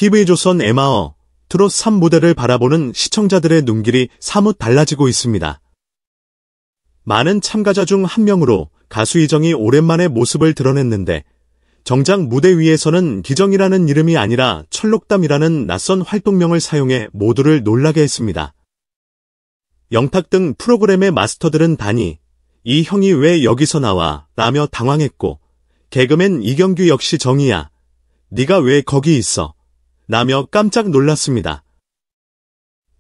TV조선 에마어 트롯 3 무대를 바라보는 시청자들의 눈길이 사뭇 달라지고 있습니다. 많은 참가자 중 한 명으로 가수 이정이 오랜만에 모습을 드러냈는데 정작 무대 위에서는 기정이라는 이름이 아니라 철록담이라는 낯선 활동명을 사용해 모두를 놀라게 했습니다. 영탁 등 프로그램의 마스터들은 단이 이 형이 왜 여기서 나와 라며 당황했고 개그맨 이경규 역시 정이야 네가 왜 거기 있어 라며 깜짝 놀랐습니다.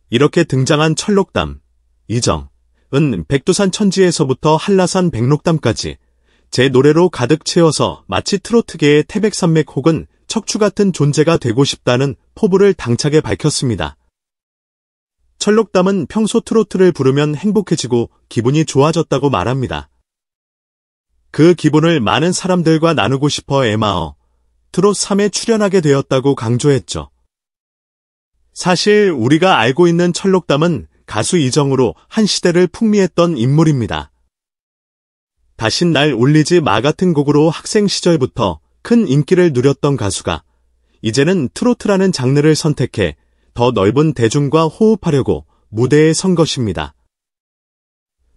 이렇게 등장한 철록담, 이정은 백두산 천지에서부터 한라산 백록담까지 제 노래로 가득 채워서 마치 트로트계의 태백산맥 혹은 척추 같은 존재가 되고 싶다는 포부를 당차게 밝혔습니다. 철록담은 평소 트로트를 부르면 행복해지고 기분이 좋아졌다고 말합니다. 그 기분을 많은 사람들과 나누고 싶어 에마어 트롯 3에 출연하게 되었다고 강조했죠. 사실 우리가 알고 있는 철록담은 가수 이정으로 한 시대를 풍미했던 인물입니다. 다신 날 울리지 마 같은 곡으로 학생 시절부터 큰 인기를 누렸던 가수가 이제는 트로트라는 장르를 선택해 더 넓은 대중과 호흡하려고 무대에 선 것입니다.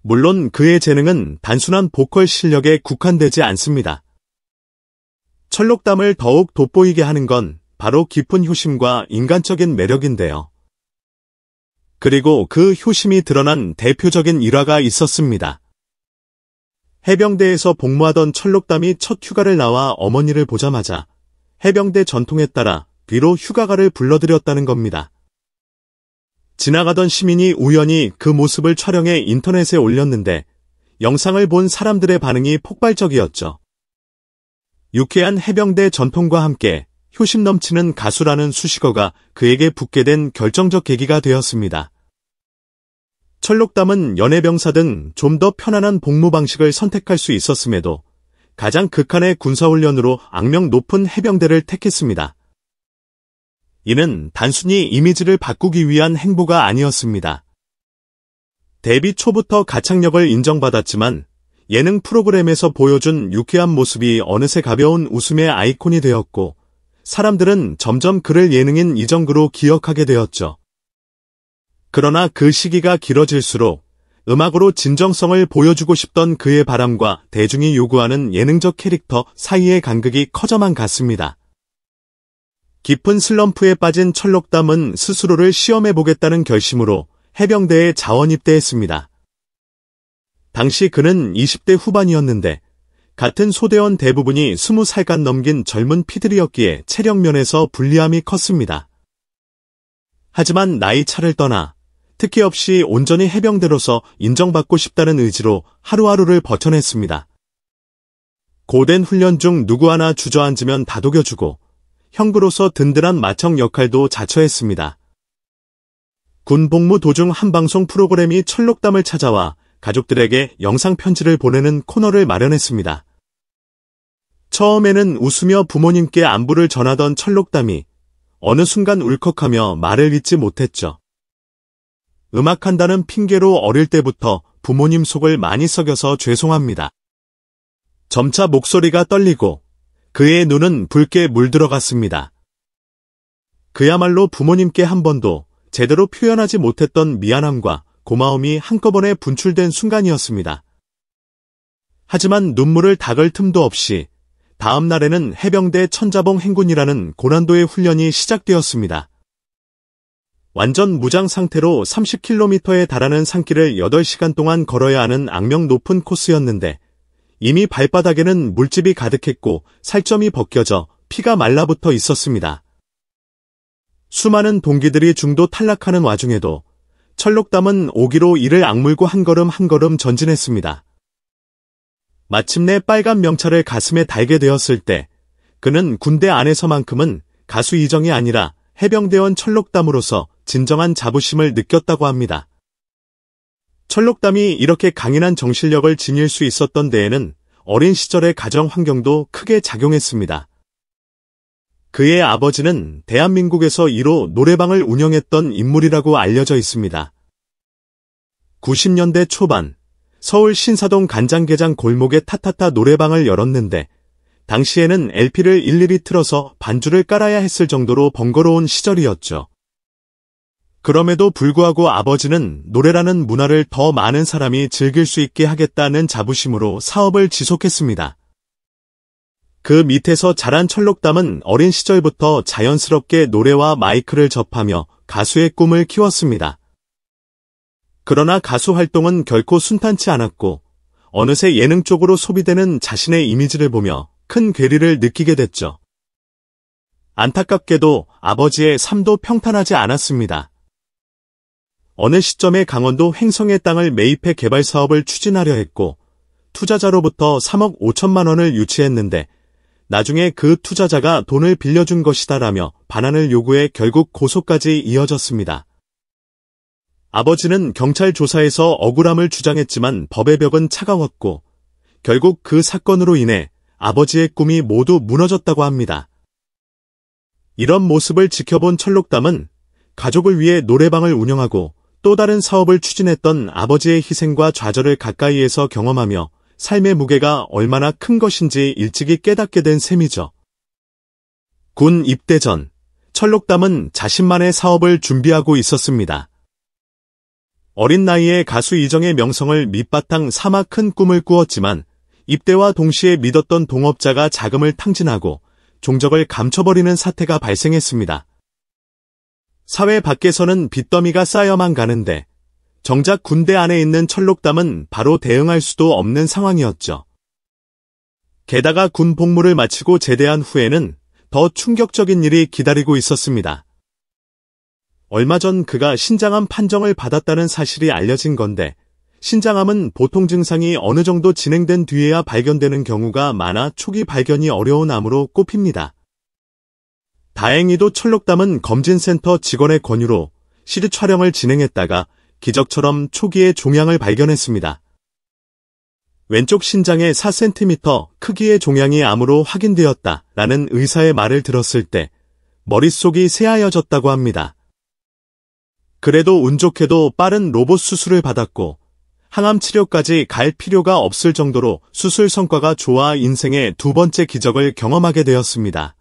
물론 그의 재능은 단순한 보컬 실력에 국한되지 않습니다. 철록담을 더욱 돋보이게 하는 건 바로 깊은 효심과 인간적인 매력인데요. 그리고 그 효심이 드러난 대표적인 일화가 있었습니다. 해병대에서 복무하던 철록담이 첫 휴가를 나와 어머니를 보자마자 해병대 전통에 따라 뒤로 휴가가를 불러드렸다는 겁니다. 지나가던 시민이 우연히 그 모습을 촬영해 인터넷에 올렸는데 영상을 본 사람들의 반응이 폭발적이었죠. 유쾌한 해병대 전통과 함께 효심 넘치는 가수라는 수식어가 그에게 붙게 된 결정적 계기가 되었습니다. 철록담은 연해병사 등 좀 더 편안한 복무 방식을 선택할 수 있었음에도 가장 극한의 군사훈련으로 악명 높은 해병대를 택했습니다. 이는 단순히 이미지를 바꾸기 위한 행보가 아니었습니다. 데뷔 초부터 가창력을 인정받았지만 예능 프로그램에서 보여준 유쾌한 모습이 어느새 가벼운 웃음의 아이콘이 되었고 사람들은 점점 그를 예능인 이정그로 기억하게 되었죠. 그러나 그 시기가 길어질수록 음악으로 진정성을 보여주고 싶던 그의 바람과 대중이 요구하는 예능적 캐릭터 사이의 간극이 커져만 갔습니다. 깊은 슬럼프에 빠진 철록담은 스스로를 시험해보겠다는 결심으로 해병대에 자원 입대했습니다. 당시 그는 20대 후반이었는데 같은 소대원 대부분이 20살간 넘긴 젊은 피들이었기에 체력면에서 불리함이 컸습니다. 하지만 나이 차를 떠나 특혜 없이 온전히 해병대로서 인정받고 싶다는 의지로 하루하루를 버텨냈습니다. 고된 훈련 중 누구 하나 주저앉으면 다독여주고 형부로서 든든한 맏형 역할도 자처했습니다. 군 복무 도중 한 방송 프로그램이 철록담을 찾아와 가족들에게 영상 편지를 보내는 코너를 마련했습니다. 처음에는 웃으며 부모님께 안부를 전하던 철록담이 어느 순간 울컥하며 말을 잇지 못했죠. 음악한다는 핑계로 어릴 때부터 부모님 속을 많이 썩여서 죄송합니다. 점차 목소리가 떨리고 그의 눈은 붉게 물들어갔습니다. 그야말로 부모님께 한 번도 제대로 표현하지 못했던 미안함과 고마움이 한꺼번에 분출된 순간이었습니다. 하지만 눈물을 닦을 틈도 없이 다음 날에는 해병대 천자봉 행군이라는 고난도의 훈련이 시작되었습니다. 완전 무장 상태로 30km에 달하는 산길을 8시간 동안 걸어야 하는 악명 높은 코스였는데 이미 발바닥에는 물집이 가득했고 살점이 벗겨져 피가 말라붙어 있었습니다. 수많은 동기들이 중도 탈락하는 와중에도 철록담은 오기로 이를 악물고 한 걸음 한 걸음 전진했습니다. 마침내 빨간 명찰을 가슴에 달게 되었을 때 그는 군대 안에서만큼은 가수 이정이 아니라 해병대원 철록담으로서 진정한 자부심을 느꼈다고 합니다. 철록담이 이렇게 강인한 정신력을 지닐 수 있었던 데에는 어린 시절의 가정 환경도 크게 작용했습니다. 그의 아버지는 대한민국에서 1호 노래방을 운영했던 인물이라고 알려져 있습니다. 90년대 초반 서울 신사동 간장게장 골목에 타타타 노래방을 열었는데 당시에는 LP를 일일이 틀어서 반주를 깔아야 했을 정도로 번거로운 시절이었죠. 그럼에도 불구하고 아버지는 노래라는 문화를 더 많은 사람이 즐길 수 있게 하겠다는 자부심으로 사업을 지속했습니다. 그 밑에서 자란 철록담은 어린 시절부터 자연스럽게 노래와 마이크를 접하며 가수의 꿈을 키웠습니다. 그러나 가수 활동은 결코 순탄치 않았고 어느새 예능 쪽으로 소비되는 자신의 이미지를 보며 큰 괴리를 느끼게 됐죠. 안타깝게도 아버지의 삶도 평탄하지 않았습니다. 어느 시점에 강원도 횡성의 땅을 매입해 개발 사업을 추진하려 했고 투자자로부터 3억 5천만 원을 유치했는데 나중에 그 투자자가 돈을 빌려준 것이다라며 반환을 요구해 결국 고소까지 이어졌습니다. 아버지는 경찰 조사에서 억울함을 주장했지만 법의 벽은 차가웠고 결국 그 사건으로 인해 아버지의 꿈이 모두 무너졌다고 합니다. 이런 모습을 지켜본 철록담은 가족을 위해 노래방을 운영하고 또 다른 사업을 추진했던 아버지의 희생과 좌절을 가까이에서 경험하며 삶의 무게가 얼마나 큰 것인지 일찍이 깨닫게 된 셈이죠. 군 입대 전 철록담은 자신만의 사업을 준비하고 있었습니다. 어린 나이에 가수 이정의 명성을 밑바탕 삼아 큰 꿈을 꾸었지만 입대와 동시에 믿었던 동업자가 자금을 탕진하고 종적을 감춰버리는 사태가 발생했습니다. 사회 밖에서는 빚더미가 쌓여만 가는데 정작 군대 안에 있는 철록담은 바로 대응할 수도 없는 상황이었죠. 게다가 군 복무를 마치고 제대한 후에는 더 충격적인 일이 기다리고 있었습니다. 얼마 전 그가 신장암 판정을 받았다는 사실이 알려진 건데 신장암은 보통 증상이 어느 정도 진행된 뒤에야 발견되는 경우가 많아 초기 발견이 어려운 암으로 꼽힙니다. 다행히도 철록담은 검진센터 직원의 권유로 시리 촬영을 진행했다가 기적처럼 초기에 종양을 발견했습니다. 왼쪽 신장의 4cm 크기의 종양이 암으로 확인되었다라는 의사의 말을 들었을 때 머릿속이 새하얘졌다고 합니다. 그래도 운 좋게도 빠른 로봇 수술을 받았고 항암 치료까지 갈 필요가 없을 정도로 수술 성과가 좋아 인생의 두 번째 기적을 경험하게 되었습니다.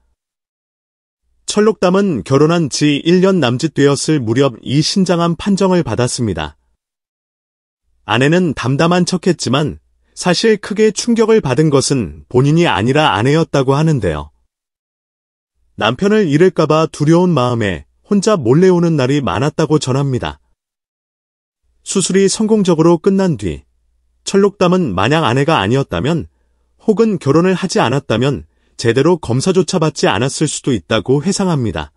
철록담은 결혼한 지 1년 남짓 되었을 무렵 이 신장암 판정을 받았습니다. 아내는 담담한 척했지만 사실 크게 충격을 받은 것은 본인이 아니라 아내였다고 하는데요. 남편을 잃을까봐 두려운 마음에 혼자 몰래 오는 날이 많았다고 전합니다. 수술이 성공적으로 끝난 뒤 철록담은 만약 아내가 아니었다면 혹은 결혼을 하지 않았다면 제대로 검사조차 받지 않았을 수도 있다고 회상합니다.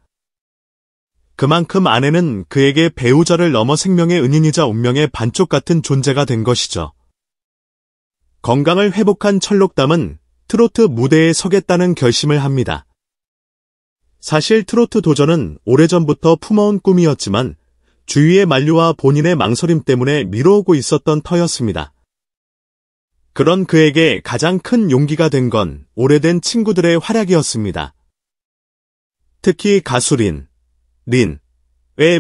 그만큼 아내는 그에게 배우자를 넘어 생명의 은인이자 운명의 반쪽 같은 존재가 된 것이죠. 건강을 회복한 철록담은 트로트 무대에 서겠다는 결심을 합니다. 사실 트로트 도전은 오래전부터 품어온 꿈이었지만 주위의 만류와 본인의 망설임 때문에 미뤄오고 있었던 터였습니다. 그런 그에게 가장 큰 용기가 된 건 오래된 친구들의 활약이었습니다. 특히 가수 린의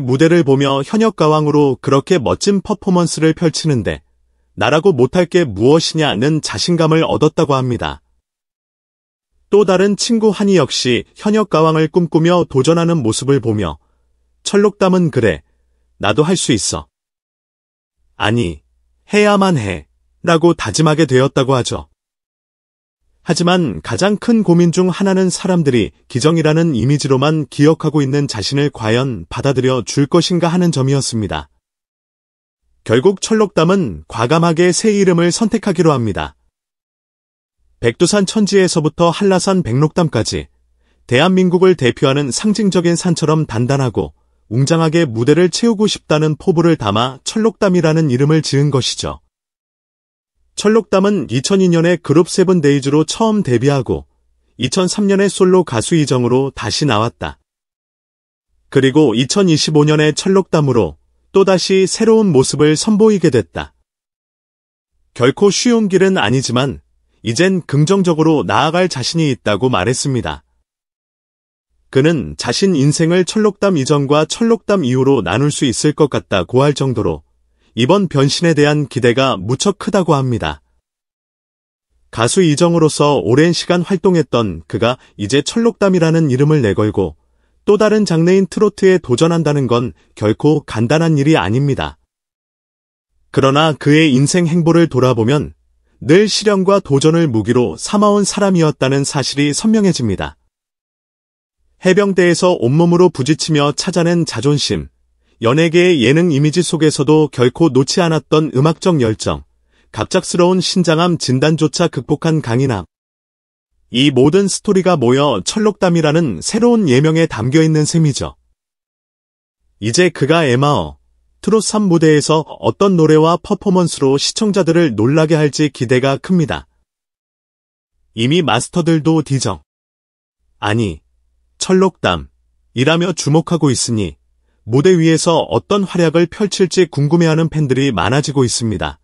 무대를 보며 현역가왕으로 그렇게 멋진 퍼포먼스를 펼치는데 나라고 못할 게 무엇이냐는 자신감을 얻었다고 합니다. 또 다른 친구 한이 역시 현역가왕을 꿈꾸며 도전하는 모습을 보며 철록담은 그래, 나도 할 수 있어. 아니, 해야만 해. 라고 다짐하게 되었다고 하죠. 하지만 가장 큰 고민 중 하나는 사람들이 기정이라는 이미지로만 기억하고 있는 자신을 과연 받아들여 줄 것인가 하는 점이었습니다. 결국 철록담은 과감하게 새 이름을 선택하기로 합니다. 백두산 천지에서부터 한라산 백록담까지 대한민국을 대표하는 상징적인 산처럼 단단하고 웅장하게 무대를 채우고 싶다는 포부를 담아 철록담이라는 이름을 지은 것이죠. 철록담은 2002년에 그룹 세븐데이즈로 처음 데뷔하고 2003년에 솔로 가수 이정으로 다시 나왔다. 그리고 2025년에 철록담으로 또다시 새로운 모습을 선보이게 됐다. 결코 쉬운 길은 아니지만 이젠 긍정적으로 나아갈 자신이 있다고 말했습니다. 그는 자신 인생을 철록담 이전과 철록담 이후로 나눌 수 있을 것 같다고 할 정도로 이번 변신에 대한 기대가 무척 크다고 합니다. 가수 이정으로서 오랜 시간 활동했던 그가 이제 철록담이라는 이름을 내걸고 또 다른 장르인 트로트에 도전한다는 건 결코 간단한 일이 아닙니다. 그러나 그의 인생 행보를 돌아보면 늘 시련과 도전을 무기로 삼아온 사람이었다는 사실이 선명해집니다. 해병대에서 온몸으로 부딪히며 찾아낸 자존심, 연예계의 예능 이미지 속에서도 결코 놓지 않았던 음악적 열정, 갑작스러운 신장암 진단조차 극복한 강인함. 이 모든 스토리가 모여 철록담이라는 새로운 예명에 담겨있는 셈이죠. 이제 그가 에마어, 트롯3 무대에서 어떤 노래와 퍼포먼스로 시청자들을 놀라게 할지 기대가 큽니다. 이미 마스터들도 디정, 아니, 철록담이라며 주목하고 있으니 무대 위에서 어떤 활약을 펼칠지 궁금해하는 팬들이 많아지고 있습니다.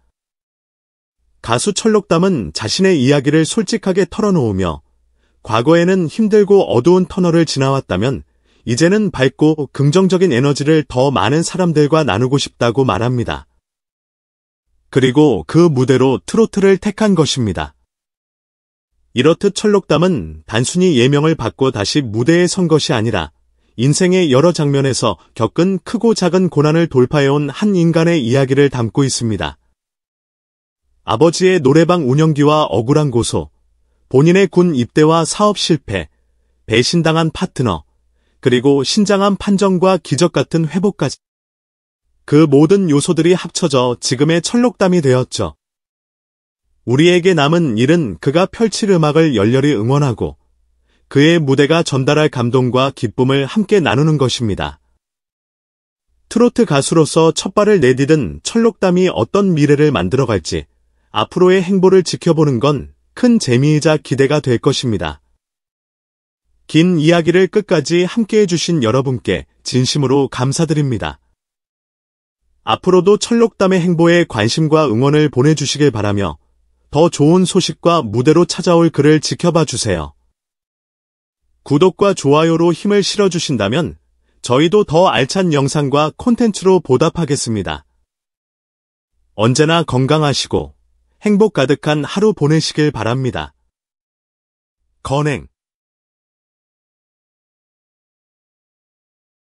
가수 철록담은 자신의 이야기를 솔직하게 털어놓으며 과거에는 힘들고 어두운 터널을 지나왔다면 이제는 밝고 긍정적인 에너지를 더 많은 사람들과 나누고 싶다고 말합니다. 그리고 그 무대로 트로트를 택한 것입니다. 이렇듯 철록담은 단순히 예명을 받고 다시 무대에 선 것이 아니라 인생의 여러 장면에서 겪은 크고 작은 고난을 돌파해온 한 인간의 이야기를 담고 있습니다. 아버지의 노래방 운영기와 억울한 고소, 본인의 군 입대와 사업 실패, 배신당한 파트너, 그리고 신장암 판정과 기적 같은 회복까지. 그 모든 요소들이 합쳐져 지금의 철록담이 되었죠. 우리에게 남은 일은 그가 펼칠 음악을 열렬히 응원하고 그의 무대가 전달할 감동과 기쁨을 함께 나누는 것입니다. 트로트 가수로서 첫 발을 내디딘 철록담이 어떤 미래를 만들어갈지 앞으로의 행보를 지켜보는 건 큰 재미이자 기대가 될 것입니다. 긴 이야기를 끝까지 함께해 주신 여러분께 진심으로 감사드립니다. 앞으로도 철록담의 행보에 관심과 응원을 보내주시길 바라며 더 좋은 소식과 무대로 찾아올 그를 지켜봐 주세요. 구독과 좋아요로 힘을 실어주신다면 저희도 더 알찬 영상과 콘텐츠로 보답하겠습니다. 언제나 건강하시고 행복 가득한 하루 보내시길 바랍니다. 건행